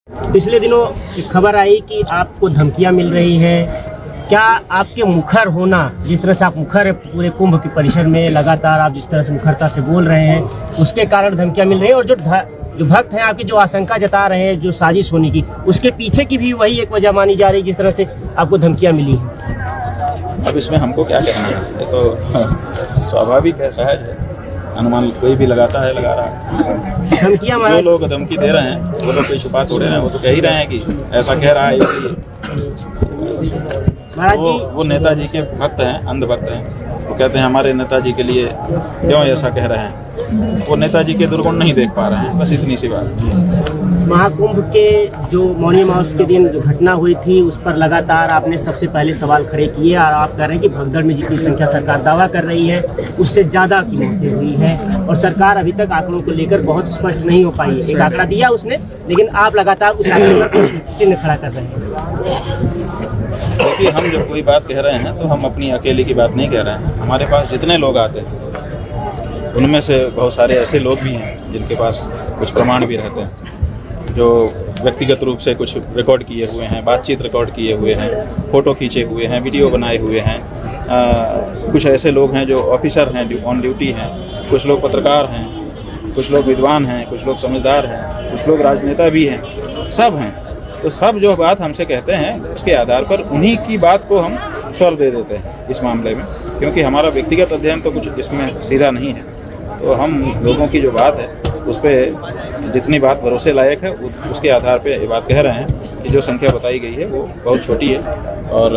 पिछले दिनों एक खबर आई कि आपको धमकियां मिल रही है। क्या आपके मुखर होना, जिस तरह से आप मुखर है पूरे कुंभ के परिसर में, लगातार आप जिस तरह से मुखरता से बोल रहे हैं, उसके कारण धमकियां मिल रही हैं? और जो भक्त हैं आपकी जो आशंका जता रहे हैं जो साजिश होने की, उसके पीछे की भी वही एक वजह मानी जा रही है जिस तरह से आपको धमकियां मिली हैं? अब इसमें हमको क्या कहना है, ये तो स्वाभाविक है, सहज है, अनुमान कोई भी लगाता है, लगा रहा है। धमकियां जो लोग धमकी दे रहे हैं वो लोग कोई छुपा थोड़े हैं, वो तो कह ही रहे हैं कि ऐसा कह रहा है इसलिए। महाराज जी, वो नेताजी के भक्त हैं, अंधभक्त हैं, वो कहते हैं हमारे नेताजी के लिए क्यों ऐसा कह रहे हैं, वो नेताजी के दुर्गुण नहीं देख पा रहे हैं, बस इतनी सी बात। महाकुंभ के जो मौनी अमावस के दिन जो घटना हुई थी उस पर लगातार आपने सबसे पहले सवाल खड़े किए और आप कह रहे हैं कि भगदड़ में जितनी संख्या सरकार दावा कर रही है उससे ज़्यादा की मौतें हुई है और सरकार अभी तक आंकड़ों को लेकर बहुत स्पष्ट नहीं हो पाई है। एक आंकड़ा दिया उसने, लेकिन आप लगातार उस आंकड़े पर चिन्ह खड़ा कर रहे हैं। देखिए, हम जब कोई बात कह रहे हैं तो हम अपनी अकेले की बात नहीं कह रहे हैं। हमारे पास जितने लोग आते हैं उनमें से बहुत सारे ऐसे लोग भी हैं जिनके पास कुछ प्रमाण भी रहते हैं, जो व्यक्तिगत रूप से कुछ रिकॉर्ड किए हुए हैं, बातचीत रिकॉर्ड किए हुए हैं, फ़ोटो खींचे हुए हैं, वीडियो बनाए हुए हैं। कुछ ऐसे लोग हैं जो ऑफिसर हैं, जो ऑन ड्यूटी हैं, कुछ लोग पत्रकार हैं, कुछ लोग विद्वान हैं, कुछ लोग समझदार हैं, कुछ लोग राजनेता भी हैं, सब हैं। तो सब जो बात हमसे कहते हैं उसके आधार पर उन्हीं की बात को हम स्वर दे देते हैं इस मामले में, क्योंकि हमारा व्यक्तिगत अध्ययन तो कुछ इसमें सीधा नहीं है। तो हम लोगों की जो बात है उस पर जितनी बात भरोसे लायक है उसके आधार पे ये बात कह रहे हैं कि जो संख्या बताई गई है वो बहुत छोटी है और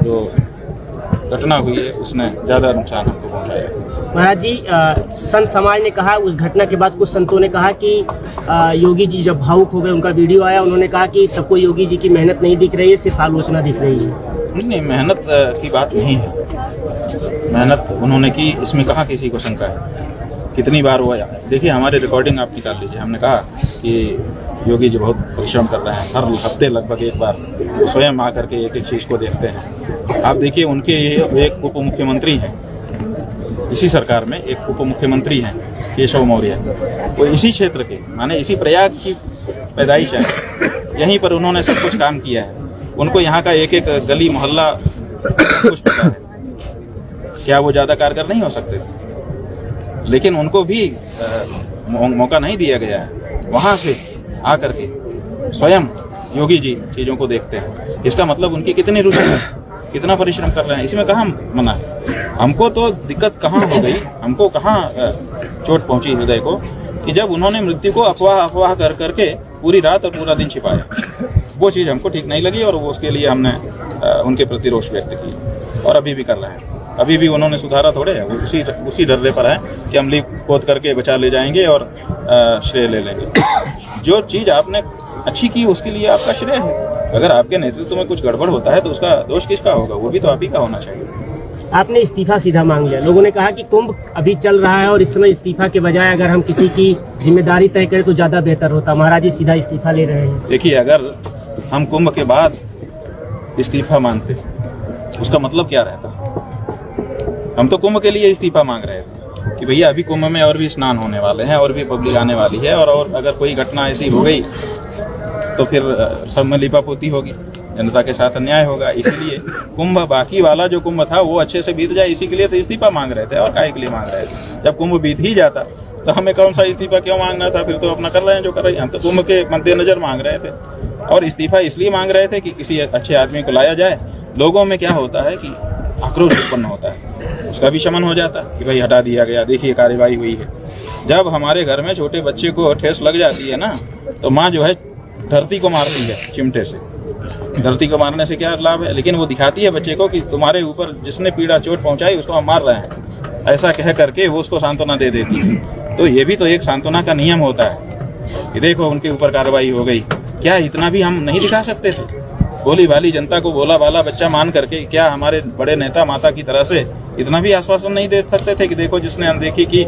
जो घटना हुई है उसने ज़्यादा नुकसान हमको पहुँचाया। महाराज जी, संत समाज ने कहा उस घटना के बाद, कुछ संतों ने कहा कि योगी जी जब भावुक हो गए, उनका वीडियो आया, उन्होंने कहा कि सबको योगी जी की मेहनत नहीं दिख रही है, सिर्फ आलोचना दिख रही है। नहीं, मेहनत की बात नहीं है। मेहनत उन्होंने की, इसमें कहाँ किसी को शंका है। कितनी बार हुआ, देखिए हमारी रिकॉर्डिंग आप निकाल लीजिए। हमने कहा कि योगी जी बहुत परिश्रम कर रहे हैं, हर हफ्ते लगभग एक बार वो स्वयं आकर के एक एक चीज़ को देखते हैं। आप देखिए, उनके एक उप मुख्यमंत्री हैं इसी सरकार में, एक उप मुख्यमंत्री हैं केशव मौर्य, वो इसी क्षेत्र के, माने इसी प्रयाग की पैदाइश है, यहीं पर उन्होंने सब कुछ काम किया है। उनको यहाँ का एक एक गली मोहल्ला कुछ पता है। क्या वो ज़्यादा कारगर नहीं हो सकते थे? लेकिन उनको भी मौका नहीं दिया गया है। वहाँ से आकर के स्वयं योगी जी चीज़ों को देखते हैं। इसका मतलब उनकी कितनी रुचि है, कितना परिश्रम कर रहे हैं, इसमें कहाँ मना है। हमको तो दिक्कत कहाँ हो गई, हमको कहाँ चोट पहुँची हृदय को, कि जब उन्होंने मृत्यु को अफवाह कर करके पूरी रात और पूरा दिन छिपाया। वो चीज़ हमको ठीक नहीं लगी और वो उसके लिए हमने उनके प्रति रोष व्यक्त किया और अभी भी कर रहे हैं। अभी भी उन्होंने सुधारा थोड़े है, वो उसी डर्रे पर है कि हम लीप पोत करके बचा ले जाएंगे और श्रेय ले लेंगे। जो चीज़ आपने अच्छी की उसके लिए आपका श्रेय है। अगर आपके नेतृत्व में कुछ गड़बड़ होता है तो उसका दोष किसका होगा? वो भी तो आप ही का होना चाहिए। आपने इस्तीफा सीधा मांग लिया। लोगों ने कहा कि कुंभ अभी चल रहा है और इस समय इस्तीफा के बजाय अगर हम किसी की जिम्मेदारी तय करें तो ज़्यादा बेहतर होता। महाराज जी सीधा इस्तीफा ले रहे हैं। देखिए, अगर हम कुंभ के बाद इस्तीफा मांगते उसका मतलब क्या रहता? हम तो कुंभ के लिए इस्तीफा मांग रहे थे कि भैया अभी कुंभ में और भी स्नान होने वाले हैं और भी पब्लिक आने वाली है और अगर कोई घटना ऐसी हो गई तो फिर सब में लिपापोती होगी, जनता के साथ अन्याय होगा। इसीलिए कुंभ, बाकी वाला जो कुंभ था वो अच्छे से बीत जाए, इसी के लिए तो इस्तीफा मांग रहे थे। और काहे के लिए मांग रहे थे? जब कुंभ बीत ही जाता तो हमें कौन सा इस्तीफा क्यों मांगना था? फिर तो अपना कर रहे हैं जो कर रहे हैं। हम तो कुंभ के मद्देनजर मांग रहे थे और इस्तीफा इसलिए मांग रहे थे कि किसी अच्छे आदमी को लाया जाए। लोगों में क्या होता है कि आक्रोश उत्पन्न होता है, उसका भी शमन हो जाता है कि भाई हटा दिया गया, देखिए कार्रवाई हुई है। जब हमारे घर में छोटे बच्चे को ठेस लग जाती है ना, तो माँ जो है धरती को मारती है चिमटे से। धरती को मारने से क्या लाभ है? लेकिन वो दिखाती है बच्चे को कि तुम्हारे ऊपर जिसने पीड़ा चोट पहुंचाई उसको हम मार रहे हैं, ऐसा कह करके वो उसको सांत्वना दे देती है। तो ये भी तो एक सांत्वना का नियम होता है कि देखो उनके ऊपर कार्रवाई हो गई। क्या इतना भी हम नहीं दिखा सकते थे? भोली भाली जनता को भोला भाला बच्चा मान करके क्या हमारे बड़े नेता माता की तरह से इतना भी आश्वासन नहीं दे सकते थे कि देखो जिसने अनदेखी की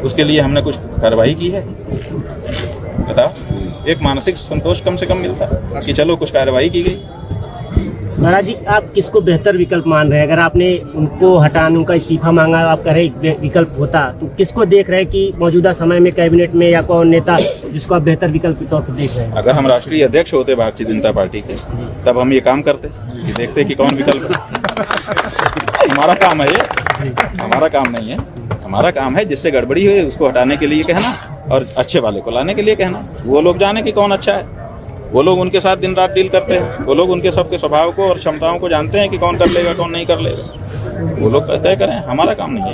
उसके लिए हमने कुछ कार्रवाई की है? बताओ, एक मानसिक संतोष कम से कम मिलता कि चलो कुछ कार्रवाई की गई। महाराज जी, आप किसको बेहतर विकल्प मान रहे हैं? अगर आपने उनको हटाने, उनका इस्तीफा मांगा, आप कह रहे हैं विकल्प होता, तो किसको देख रहे हैं कि मौजूदा समय में कैबिनेट में या कौन नेता जिसको आप बेहतर विकल्प के तौर पर देख रहे हैं? अगर हम राष्ट्रीय अध्यक्ष होते भारतीय जनता पार्टी के, तब हम ये काम करते कि देखते कि कौन विकल्प है। हमारा काम है ये, हमारा काम नहीं है। हमारा काम है जिससे गड़बड़ी हुई उसको हटाने के लिए कहना और अच्छे वाले को लाने के लिए कहना। वो लोग जाने कि कौन अच्छा है, वो लोग उनके साथ दिन रात डील करते हैं, वो लोग उनके सबके स्वभाव को और क्षमताओं को जानते हैं कि कौन कर लेगा कौन नहीं कर लेगा। वो लोग तय करें, हमारा काम नहीं है।